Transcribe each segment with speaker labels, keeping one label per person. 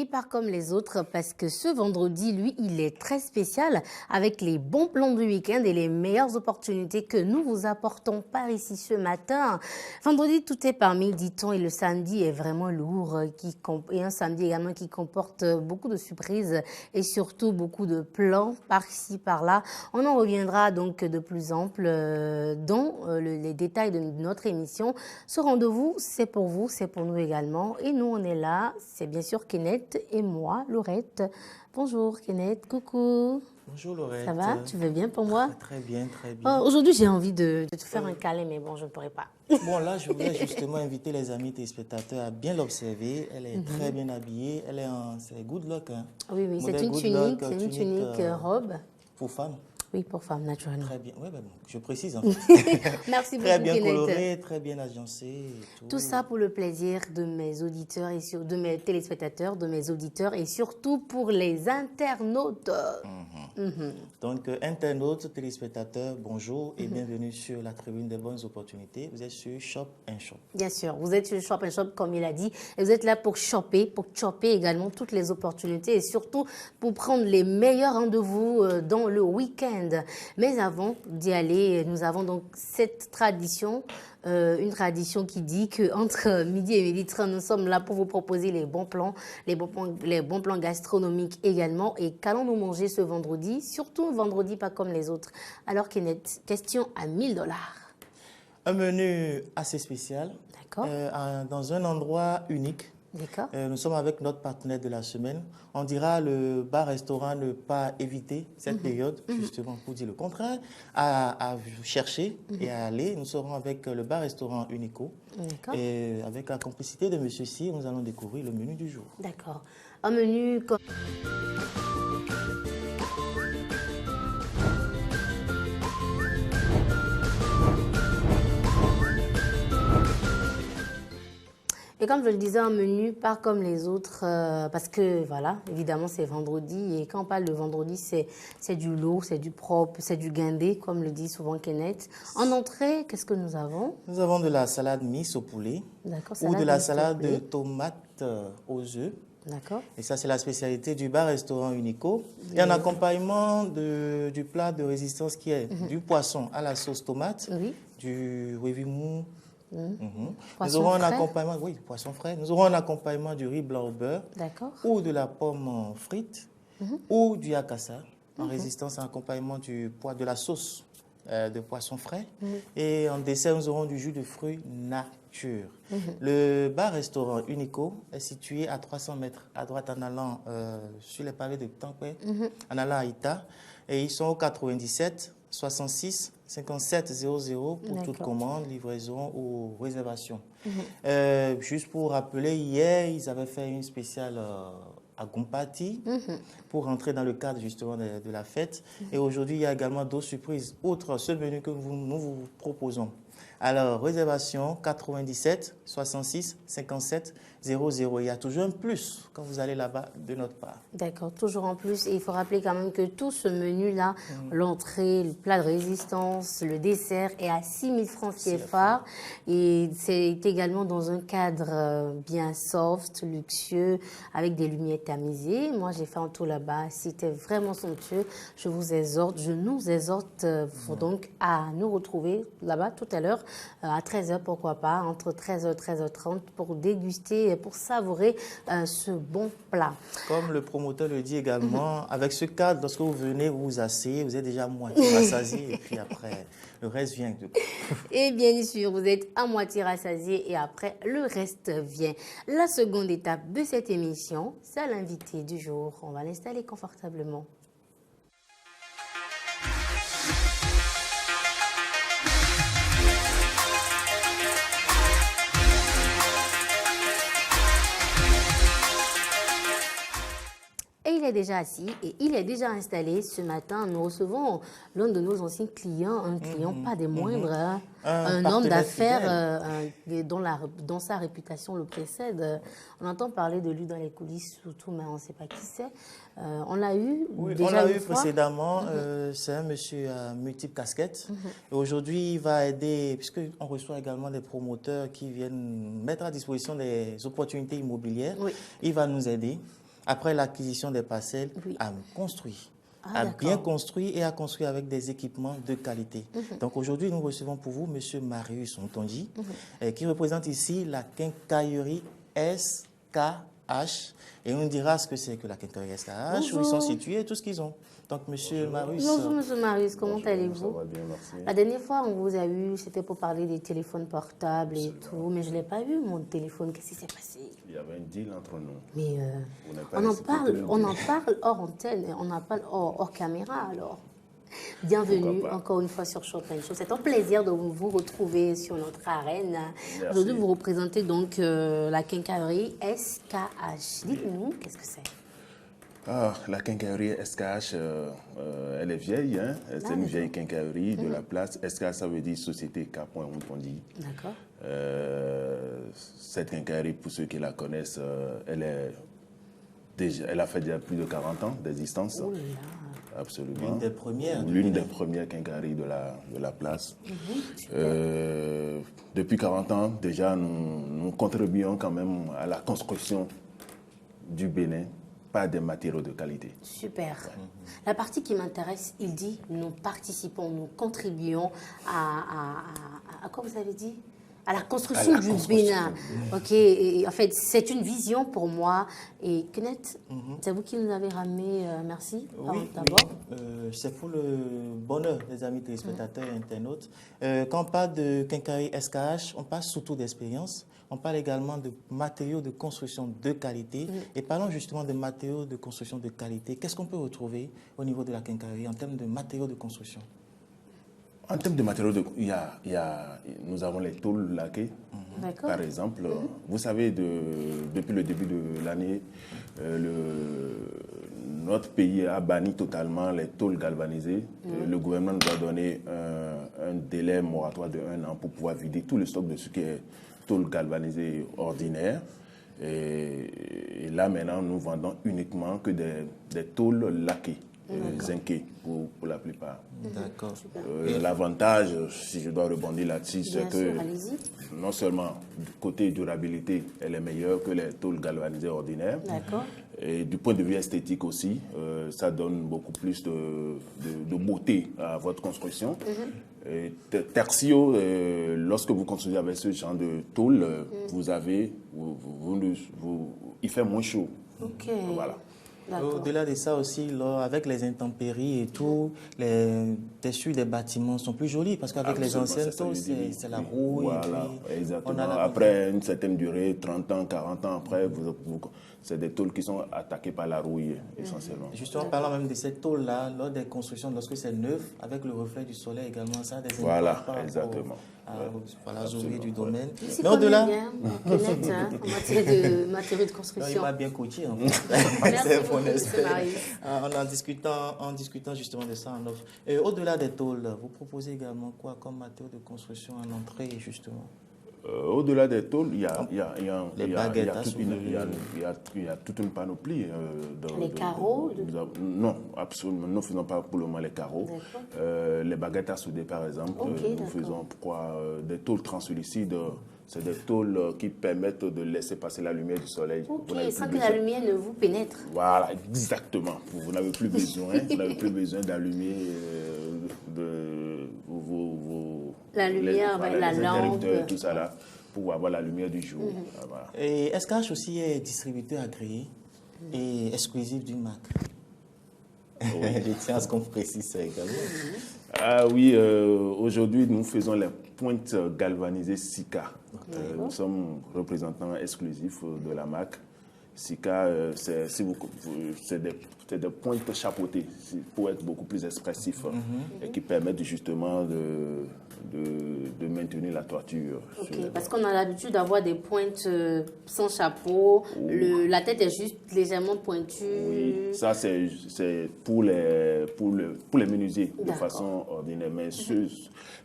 Speaker 1: vendredi, pas comme les autres, parce que ce vendredi, lui, il est très spécial avec les bons plans du week-end et les meilleures opportunités que nous vous apportons par ici ce matin. Vendredi, tout est permis, dit-on, et le samedi est vraiment lourd, et un samedi également qui comporte beaucoup de surprises et surtout beaucoup de plans par-ci, par-là. On en reviendra donc de plus ample dans les détails de notre émission. Ce rendez-vous, c'est pour vous, c'est pour nous également. Et nous, on est là, c'est bien sûr Kenneth et moi, Laurette. Bonjour Kenneth, coucou.
Speaker 2: Bonjour Laurette.
Speaker 1: Ça va? Tu veux bien pour moi?
Speaker 2: Très bien, très bien.
Speaker 1: Aujourd'hui, j'ai envie de te faire un câlin, mais bon, je ne pourrais pas.
Speaker 2: Bon, là, je voulais justement inviter les amis téléspectateurs à bien l'observer. Elle est très bien habillée. Elle est en... C'est good look. Hein.
Speaker 1: Oui, c'est
Speaker 2: Modèle
Speaker 1: une
Speaker 2: good
Speaker 1: tunique,
Speaker 2: look,
Speaker 1: c'est une tunique robe.
Speaker 2: Pour femmes.
Speaker 1: Oui, pour femmes, naturellement.
Speaker 2: Très bien. Oui, ben bon, je précise en fait.
Speaker 1: Merci beaucoup,
Speaker 2: très bien
Speaker 1: Kenneth.
Speaker 2: Coloré, très bien agencé. Et
Speaker 1: tout ça pour le plaisir de mes auditeurs et de mes téléspectateurs, de mes auditeurs et surtout pour les internautes.
Speaker 2: Donc, internautes, téléspectateurs, bonjour et bienvenue sur la tribune des bonnes opportunités. Vous êtes sur Shop & Shop.
Speaker 1: Bien sûr, vous êtes sur Shop & Shop comme il a dit et vous êtes là pour shopper, pour chopper également toutes les opportunités et surtout pour prendre les meilleurs rendez-vous dans le week-end. Mais avant d'y aller, nous avons donc cette tradition, une tradition qui dit qu'entre midi et midi 30, nous sommes là pour vous proposer les bons plans, les bons plans gastronomiques également. Et qu'allons-nous manger ce vendredi? Surtout vendredi, pas comme les autres. Alors Kenneth, question à 1 000 $.
Speaker 2: Un menu assez spécial, dans un endroit unique. Nous sommes avec notre partenaire de la semaine. On dira le bar-restaurant ne pas éviter cette période, justement pour dire le contraire, à chercher et à aller. Nous serons avec le bar-restaurant Unico. Et avec la complicité de Monsieur C, nous allons découvrir le menu du jour.
Speaker 1: D'accord. Un menu comme... Et comme je le disais, un menu pas comme les autres, parce que voilà, évidemment c'est vendredi. Et quand on parle de vendredi, c'est du lourd, c'est du propre, c'est du guindé, comme le dit souvent Kenneth. En entrée, qu'est-ce que nous avons?
Speaker 2: Nous avons de la salade mix au poulet ou de la salade de tomates aux œufs.
Speaker 1: D'accord.
Speaker 2: Et ça, c'est la spécialité du bar-restaurant Unico. Et en accompagnement du plat de résistance qui est du poisson à la sauce tomate, du wevimou. Nous aurons un accompagnement, poisson frais. Nous aurons un accompagnement du riz blanc au beurre ou de la pomme frite ou du yakasa en résistance à accompagnement de la sauce de poisson frais. Et en dessert, nous aurons du jus de fruits nature. Le bar-restaurant Unico est situé à 300 mètres à droite en allant sur les pavés de Tankwe, en allant à Ita. Et ils sont au 97 66 57 00 pour toute commande, livraison ou réservation. Juste pour rappeler, hier, ils avaient fait une spéciale à Gumpati pour rentrer dans le cadre justement de la fête. Et aujourd'hui, il y a également d'autres surprises, outre ce menu que nous vous proposons. Alors, réservation 97 66 57 00. Il y a toujours un plus quand vous allez là-bas de notre part.
Speaker 1: D'accord, toujours en plus. Et il faut rappeler quand même que tout ce menu-là, l'entrée, le plat de résistance, le dessert est à 6 000 francs CFA. Et c'est également dans un cadre bien soft, luxueux, avec des lumières tamisées. Moi, j'ai fait un tour là-bas. C'était vraiment somptueux. Je nous exhorte donc à nous retrouver là-bas tout à l'heure à 13h, pourquoi pas, entre 13h et 13h30 pour déguster, pour savourer ce bon plat.
Speaker 2: Comme le promoteur le dit également, avec ce cadre, lorsque vous venez, vous vous asseyez, vous êtes déjà à moitié rassasié et puis après, le reste vient.
Speaker 1: Et bien sûr, vous êtes à moitié rassasié et après, le reste vient. La seconde étape de cette émission, c'est l'invité du jour. On va l'installer confortablement. Et il est déjà assis et il est déjà installé. Ce matin, nous recevons l'un de nos anciens clients, un client pas des moindres, un homme d'affaires dont sa réputation le précède. On entend parler de lui dans les coulisses surtout, mais on ne sait pas qui c'est. On l'a eu déjà
Speaker 2: on l'a eu
Speaker 1: fois.
Speaker 2: précédemment. C'est un monsieur à multiples casquettes. Et aujourd'hui, il va aider, puisqu'on reçoit également des promoteurs qui viennent mettre à disposition des opportunités immobilières. Il va nous aider. après l'acquisition des parcelles, à construire. À bien construire et à construire avec des équipements de qualité. Donc aujourd'hui, nous recevons pour vous M. Marius Ntonji, qui représente ici la quincaillerie SKH. Et on nous dira ce que c'est que la quincaillerie SKH, où ils sont situés, tout ce qu'ils ont. Donc, M. Marius...
Speaker 1: Bonjour, M. Marius, comment allez-vous?
Speaker 3: Ça va bien, merci.
Speaker 1: La dernière fois, on vous a eu, c'était pour parler des téléphones portables et tout, mais je ne l'ai pas vu, mon téléphone. Qu'est-ce qui s'est passé?
Speaker 3: Il y avait un deal entre nous.
Speaker 1: Mais on en parle hors antenne, on en parle hors caméra, alors. Bienvenue encore une fois sur Shopping Show. C'est un plaisir de vous retrouver sur notre arène. Aujourd'hui, vous représentez donc la quincaillerie SKH. Dites-nous, qu'est-ce que c'est?
Speaker 3: La quincaillerie SKH, elle est vieille. Hein? C'est une vieille quincaillerie de la place. SKH, ça veut dire Société K. Ntonji.
Speaker 1: D'accord.
Speaker 3: Cette quincaillerie, pour ceux qui la connaissent, elle a fait déjà plus de 40 ans d'existence.
Speaker 1: Oh là.
Speaker 3: Absolument.
Speaker 2: L'une des premières.
Speaker 3: L'une des premières quincailleries de la place. Depuis 40 ans, déjà, nous contribuons quand même à la construction du Bénin par des matériaux de qualité.
Speaker 1: Super. La partie qui m'intéresse, il dit, nous participons, nous contribuons à quoi vous avez dit? À la construction du Bénin. Ok, et en fait, c'est une vision pour moi. Et Kenneth, c'est vous qui nous avez ramené, merci d'abord.
Speaker 2: C'est pour le bonheur des amis téléspectateurs et internautes. Quand on parle de quincaillerie SKH, on parle surtout d'expérience. On parle également de matériaux de construction de qualité. Et parlons justement de matériaux de construction de qualité. Qu'est-ce qu'on peut retrouver au niveau de la quincaillerie en termes de matériaux de construction?
Speaker 3: En termes de matériaux, nous avons les tôles laquées, par exemple. Vous savez, depuis le début de l'année, notre pays a banni totalement les tôles galvanisées. Le gouvernement nous a donné un délai moratoire de 1 an pour pouvoir vider tout le stock de ce qui est tôle galvanisée ordinaire. Et là, maintenant, nous vendons uniquement que des tôles laquées. Zinqué pour la plupart.
Speaker 2: D'accord.
Speaker 3: L'avantage, si je dois rebondir là-dessus, c'est que non seulement du côté durabilité, elle est meilleure que les tôles galvanisées ordinaires. Et du point de vue esthétique aussi, ça donne beaucoup plus de beauté à votre construction. Et tertio, lorsque vous construisez avec ce genre de tôle, il fait moins chaud. Voilà.
Speaker 2: Au-delà de ça aussi, avec les intempéries et tout, les textures des bâtiments sont plus jolies parce qu'avec les anciennes tôles, c'est la rouille.
Speaker 3: Voilà, exactement. Après une certaine durée, 30 ans, 40 ans après, c'est des tôles qui sont attaquées par la rouille essentiellement.
Speaker 2: Justement, parlant même de cette tôle-là, lors des constructions, lorsque c'est neuf, avec le reflet du soleil également, ça a des impacts.
Speaker 3: Voilà, exactement.
Speaker 2: Par la zoomie du domaine.
Speaker 1: Mais au-delà, en matière de construction.
Speaker 2: Non, il m'a bien coaché. En fait.
Speaker 1: Merci beaucoup, M. Marius.
Speaker 2: En discutant justement de ça en offre. Au-delà des tôles, vous proposez également quoi comme matériaux de construction en entrée, justement?
Speaker 3: Au-delà des tôles, il y a toute une panoplie.
Speaker 1: Les carreaux
Speaker 3: Non, absolument. Nous ne faisons pas pour le moment les carreaux. Les baguettes à souder, par exemple. Nous faisons des tôles translucides. C'est des tôles qui permettent de laisser passer la lumière du soleil.
Speaker 1: Sans que la lumière ne vous pénètre.
Speaker 3: Voilà, exactement. Vous n'avez plus besoin d'allumer
Speaker 1: la lumière, la lampe,
Speaker 3: tout ça là, pour avoir la lumière du jour. Voilà.
Speaker 2: Et SKH aussi est distributeur agréé et exclusif d'une marque. Je tiens à ce qu'on précise ça également.
Speaker 3: Ah oui, aujourd'hui nous faisons les pointes galvanisées Sika. Nous sommes représentants exclusifs de la marque. Sika, c'est des pointes chapeautées pour être beaucoup plus expressif et qui permettent justement de maintenir la toiture.
Speaker 1: Parce qu'on a l'habitude d'avoir des pointes sans chapeau, la tête est juste légèrement pointue.
Speaker 3: Oui, ça c'est pour les menuisiers de façon ordinaire. Mais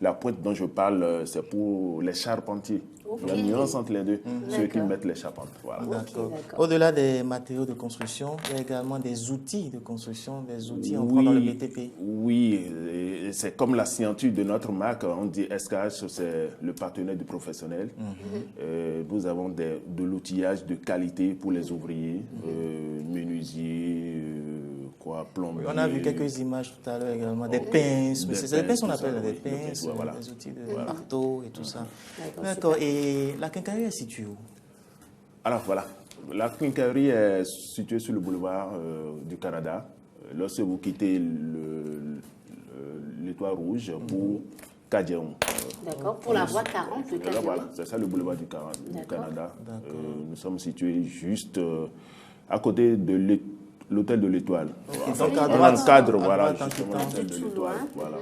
Speaker 3: la pointe dont je parle, c'est pour les charpentiers. Il y a une nuance entre les deux, ceux qui mettent les charpentes. Voilà.
Speaker 2: Au-delà des matériaux de construction, il y a également des outils de construction, des outils en prend dans le BTP.
Speaker 3: Oui, c'est comme la signature de notre marque. On on dit SKH, c'est le partenaire du professionnel. Nous avons de l'outillage de qualité pour les ouvriers, menuisiers, plombiers.
Speaker 2: On a vu quelques images tout à l'heure également, des pinces. C'est des pinces qu'on appelle des pinces, des outils de marteau et tout ça. D'accord. Et la quincaillerie est située où?
Speaker 3: Alors voilà, la quincaillerie est située sur le boulevard du Canada. Lorsque vous quittez l'Étoile Rouge pour Kadjeong.
Speaker 1: D'accord, pour la voie 40 de Kadjeong.
Speaker 3: Voilà, c'est ça le boulevard du Canada. Nous sommes situés juste à côté de l'hôtel de l'Étoile.
Speaker 2: Donc
Speaker 3: on a le cadre, voilà, justement, l'hôtel de l'Étoile.
Speaker 1: Voilà.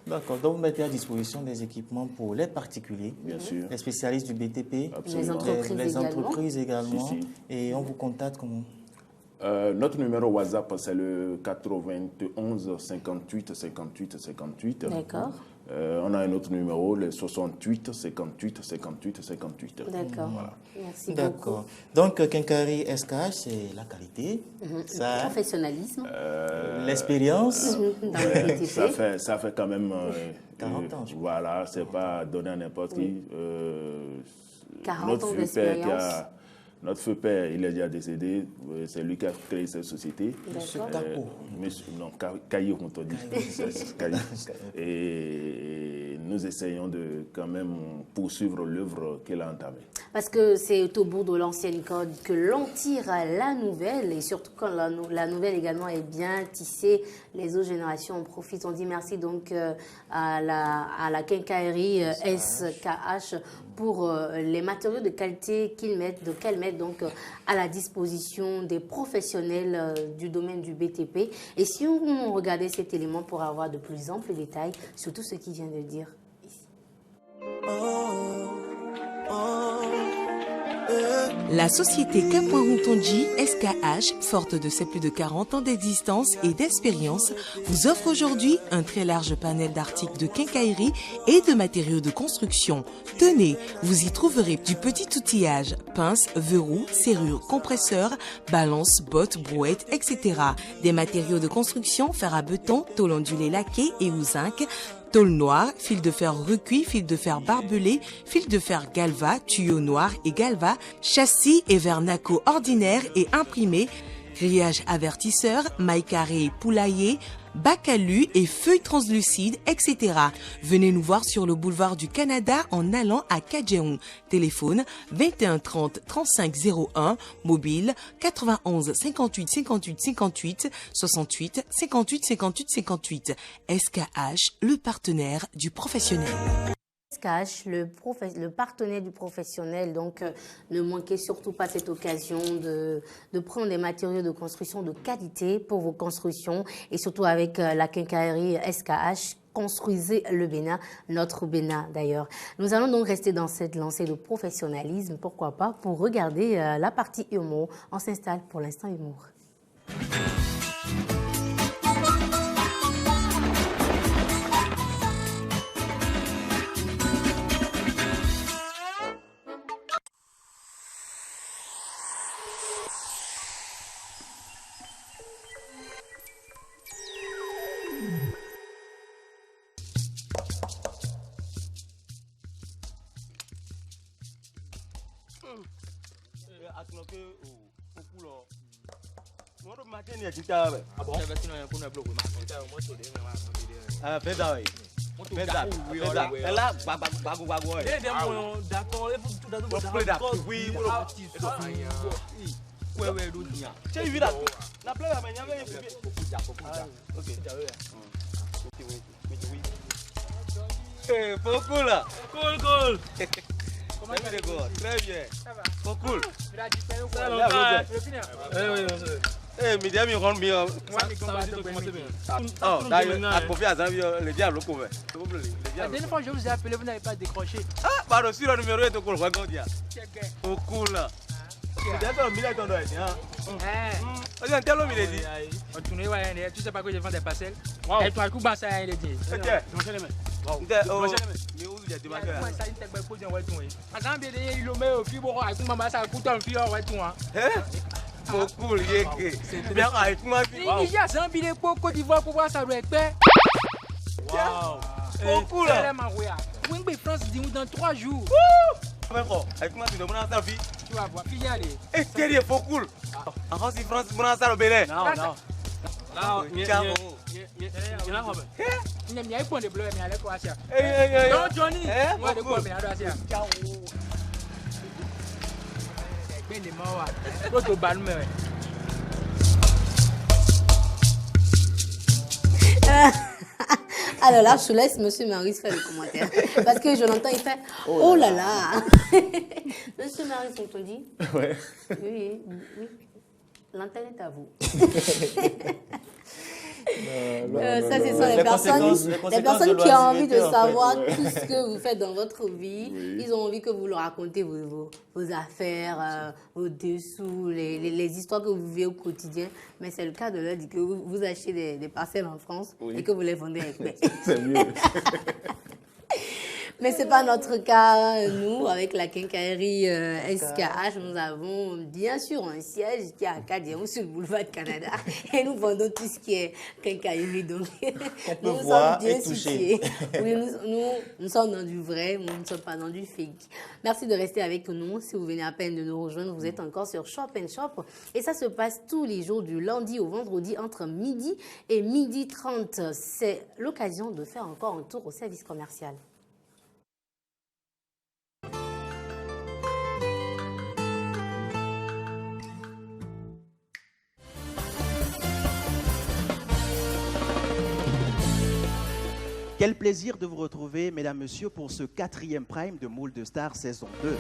Speaker 2: D'accord. Donc vous mettez à disposition des équipements pour les particuliers,
Speaker 3: bien sûr,
Speaker 2: les spécialistes du BTP,
Speaker 1: les
Speaker 2: entreprises également. Et on vous contacte comment?
Speaker 3: Notre numéro WhatsApp, c'est le 91 58 58 58.
Speaker 1: D'accord.
Speaker 3: On a un autre numéro, le 68 58 58 58.
Speaker 1: D'accord. Voilà. Merci beaucoup.
Speaker 2: D'accord. Donc, quincaillerie SKH, c'est la qualité,
Speaker 1: le professionnalisme,
Speaker 2: l'expérience.
Speaker 3: Ça fait quand même
Speaker 2: 40 ans.
Speaker 3: Voilà, c'est pas donné à n'importe qui.
Speaker 1: 40 ans d'expérience.
Speaker 3: Notre feu père, il est déjà décédé, c'est lui qui a créé cette société. Non, Caillou, on t'a dit. Et nous essayons de quand même poursuivre l'œuvre qu'il a entamée.
Speaker 1: Parce que c'est au bout de l'ancienne corde que l'on tire la nouvelle, et surtout quand la nouvelle également est bien tissée, les autres générations en profitent. On dit merci donc à la quincaillerie SKH pour les matériaux de qualité qu'elle met donc à la disposition des professionnels du domaine du BTP. Et si on regardait cet élément pour avoir de plus amples détails sur tout ce qu'il vient de dire ici.
Speaker 4: La société Kapouin-Routonji SKH, forte de ses plus de 40 ans d'existence et d'expérience, vous offre aujourd'hui un très large panel d'articles de quincaillerie et de matériaux de construction. Tenez, vous y trouverez du petit outillage, pinces, verrous, serrures, compresseurs, balances, bottes, brouettes, etc. Des matériaux de construction, fer à beton, tôle ondulée laquée et ou zinc, tôle noire, fil de fer recuit, fil de fer barbelé, fil de fer galva, tuyau noir et galva, châssis et vernaco ordinaire et imprimé, grillage avertisseur, maille carrée poulailler, bac à lu et feuilles translucides, etc. Venez nous voir sur le boulevard du Canada en allant à Kadjeong. Téléphone 21 30 35 01, mobile 91 58 58 58, 68 58 58 58. SKH, le partenaire du professionnel.
Speaker 1: SKH, le partenaire du professionnel, donc ne manquez surtout pas cette occasion de prendre des matériaux de construction de qualité pour vos constructions et surtout avec la quincaillerie SKH. Construisez le Bénin, notre Bénin d'ailleurs. Nous allons donc rester dans cette lancée de professionnalisme, pourquoi pas, pour regarder la partie humour. On s'installe pour l'instant humour.
Speaker 5: Cool. Comment ça va? Très bien. Ça va. Cool. Ça va. Eh, mais dis-moi, on bien. Oh, d'ailleurs, à confiance, le diable couvert.
Speaker 6: La dernière fois, je vous ai appelé, vous n'avez pas décroché.
Speaker 5: Ah, pardon, sur le numéro est au cool, regarde. Cool. D'accord, Mila ton doigt. On a tel homme, il est dit.
Speaker 6: On tourne, tu sais pas que je vends des parcelles. Et toi, coup, ça a été dit.
Speaker 5: Ok. Mais où il y a des marqueurs?
Speaker 6: Ça, il t'a pas posé un retour. Attends, bien, il le met au plus bon, avec maman, ça coûte un fil en retour.
Speaker 5: Cool, bien avec moi.
Speaker 6: Il y a 100 billets pour Côte d'Ivoire pour voir ça doit être fait.
Speaker 5: Wow. Beaucoup là.
Speaker 6: Wingbe France dit dans 3 jours.
Speaker 5: Avec moi, tu demandes ta vie.
Speaker 6: Tu vas voir, fille, allez.
Speaker 5: Eh, sérieux, faut cool. Encore si France, tu demandes ça au Bénin.
Speaker 6: Non.
Speaker 5: Non,
Speaker 6: Il y a un point de bleu, mais allez quoi ça.
Speaker 5: Non,
Speaker 6: Johnny. Moi, de quoi,
Speaker 5: cool.
Speaker 6: mais allez ça. Ciao. Ben les morts. L'autre balle, mais.
Speaker 1: Alors là, je laisse Monsieur Maurice faire le commentaire. Parce que je l'entends, il fait « Oh là là !» Monsieur Maurice, on te dit?
Speaker 3: Ouais.
Speaker 1: Oui. L'antenne est à vous. Ça, ce sont les personnes qui ont envie de savoir tout ce que vous faites dans votre vie. Oui. Ils ont envie que vous leur racontez vos affaires, vos dessous, les histoires que vous vivez au quotidien. Mais c'est le cas de leur dire que vous achetez des parcelles en France et que vous les vendez avec.
Speaker 3: C'est mieux.
Speaker 1: Mais ce n'est pas notre cas, nous, avec la quincaillerie SKH. Nous avons bien sûr un siège qui est à Cadieux sur le boulevard de Canada. Et nous vendons tout ce qui est quincaillerie. Donc, nous sommes bien situés. Oui, nous sommes dans du vrai, nous ne sommes pas dans du fake. Merci de rester avec nous. Si vous venez à peine de nous rejoindre, vous êtes encore sur Shop & Shop. Et ça se passe tous les jours du lundi au vendredi entre midi et 12h30. C'est l'occasion de faire encore un tour au service commercial.
Speaker 7: Quel plaisir de vous retrouver, mesdames, messieurs, pour ce 4e prime de Moule de Stars saison 2.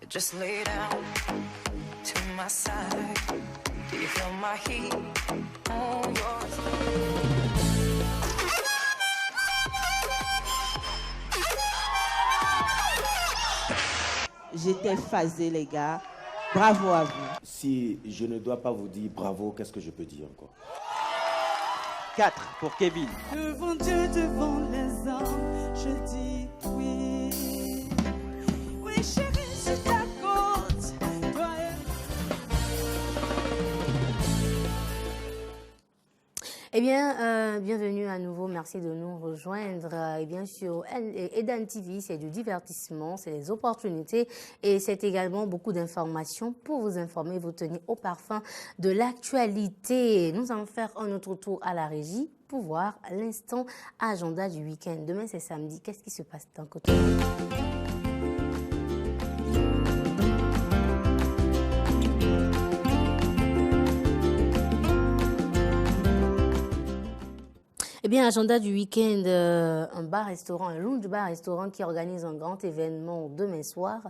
Speaker 8: Just lay down to my side. Do you feel my heat on yours?
Speaker 9: J'étais phasée, les gars. Bravo à vous.
Speaker 10: Si je ne dois pas vous dire bravo, qu'est-ce que je peux dire encore?
Speaker 7: 4 pour Kevin.
Speaker 11: Devant Dieu, devant les hommes, je dis oui. Oui, chérie, je t'accorde.
Speaker 1: Eh bien, bienvenue à nouveau. Merci de nous rejoindre. Et bien sûr, Eden TV, c'est du divertissement, c'est des opportunités et c'est également beaucoup d'informations pour vous informer, vous tenir au parfum de l'actualité. Nous allons faire un autre tour à la régie pour voir l'instant agenda du week-end. Demain, c'est samedi. Qu'est-ce qui se passe d'un côté? Eh bien, agenda du week-end, un bar-restaurant, un lounge bar-restaurant qui organise un grand événement demain soir.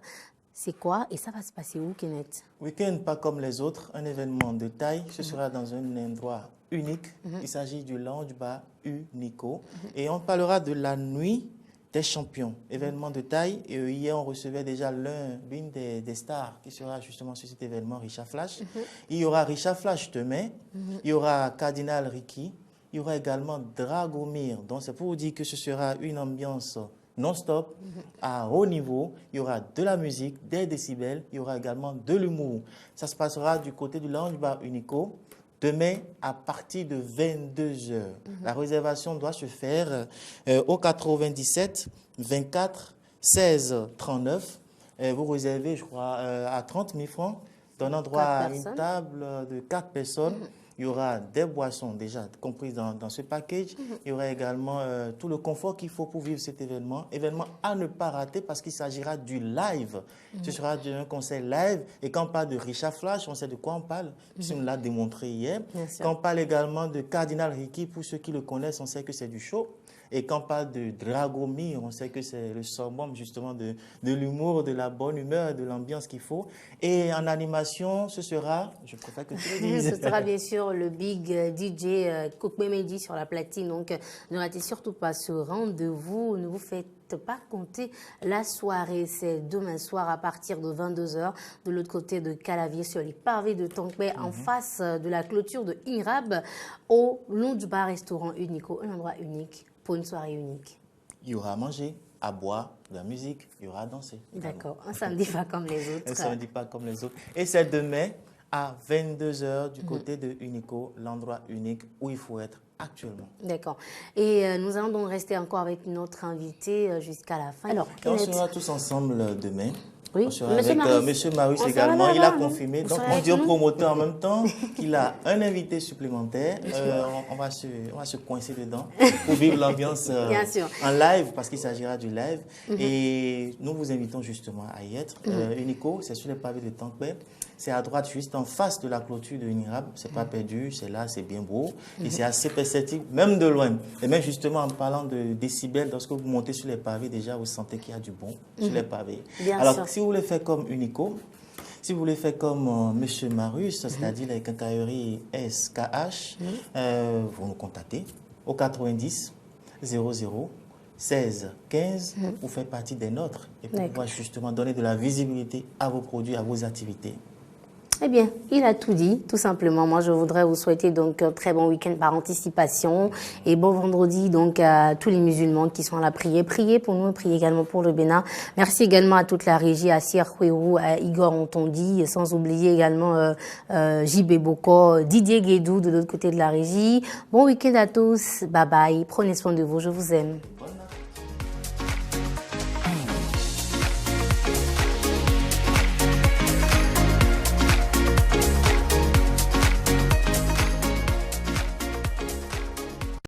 Speaker 1: C'est quoi et ça va se passer où, Kenneth?
Speaker 2: Week-end pas comme les autres, un événement de taille. Ce sera dans un endroit unique. Il s'agit du lounge bar Unico. Et on parlera de la nuit des champions, événement de taille. Et hier, on recevait déjà l'une des stars qui sera justement sur cet événement, Richard Flash. Il y aura Richard Flash demain. Il y aura Cardinal Ricky. Il y aura également Dragomir. Donc, c'est pour vous dire que ce sera une ambiance non-stop, à haut niveau. Il y aura de la musique, des décibels. Il y aura également de l'humour. Ça se passera du côté du lounge bar Unico. Demain, à partir de 22h. La réservation doit se faire au 97 24 16 39. Vous réservez, je crois, à 30 000 francs, donnant droit à une table de 4 personnes. Il y aura des boissons déjà comprises dans ce package. Il y aura également tout le confort qu'il faut pour vivre cet événement. Événement à ne pas rater parce qu'il s'agira du live. Ce sera un concert live. Et quand on parle de Richard Flash, on sait de quoi on parle. Puisqu'on l'a démontré hier. Quand on parle également de Cardinal Ricky, pour ceux qui le connaissent, on sait que c'est du show. Et quand on parle de Dragomir, on sait que c'est le summum justement de l'humour, de la bonne humeur, de l'ambiance qu'il faut. Et en animation, ce sera, je préfère que tu le dises.
Speaker 1: Ce sera bien sûr le big DJ Kokbemedi sur la platine. Donc, ne ratez surtout pas ce rendez-vous. Ne vous faites pas compter la soirée. C'est demain soir à partir de 22h de l'autre côté de Calavier sur les pavés de Tonkwé en face de la clôture de Inrab au lounge bar restaurant Unico, un endroit unique pour une soirée unique.
Speaker 2: Il y aura à manger, à boire de la musique, il y aura à danser.
Speaker 1: D'accord, un samedi pas comme les autres.
Speaker 2: Un samedi pas comme les autres. Et c'est demain à 22h du côté de Unico, l'endroit unique où il faut être actuellement.
Speaker 1: D'accord. Et nous allons donc rester encore avec notre invité jusqu'à la fin. Alors,
Speaker 2: on sera tous ensemble demain.
Speaker 1: Oui,
Speaker 2: on sera avec Monsieur Marius également. Il a confirmé. Donc, mon Dieu promoteur en même temps qu'il a un invité supplémentaire. On va se coincer dedans pour vivre l'ambiance en live parce qu'il s'agira du live. Et nous vous invitons justement à y être. Unico, c'est sur les pavés de Tancouet. C'est à droite, juste en face de la clôture de Unirab. C'est pas perdu, c'est là, c'est bien beau. Et c'est assez perceptible, même de loin. Et même justement en parlant de décibels, lorsque vous montez sur les pavés, déjà vous sentez qu'il y a du bon sur les pavés. Alors, si vous voulez faire comme Unico, si vous voulez faire comme Monsieur Marius, c'est-à-dire les quincailleries SKH, vous nous contactez au 90 00 16 15 pour faire partie des nôtres et pour pouvoir justement donner de la visibilité à vos produits, à vos activités.
Speaker 1: Eh bien, il a tout dit, tout simplement. Moi, je voudrais vous souhaiter donc un très bon week-end par anticipation et bon vendredi donc à tous les musulmans qui sont là prier. Priez pour nous, priez également pour le Bénin. Merci également à toute la régie, à Sir Kouérou, à Igor Ontondi, sans oublier également JB Boko, Didier Guédou de l'autre côté de la régie. Bon week-end à tous, bye bye, prenez soin de vous, je vous aime.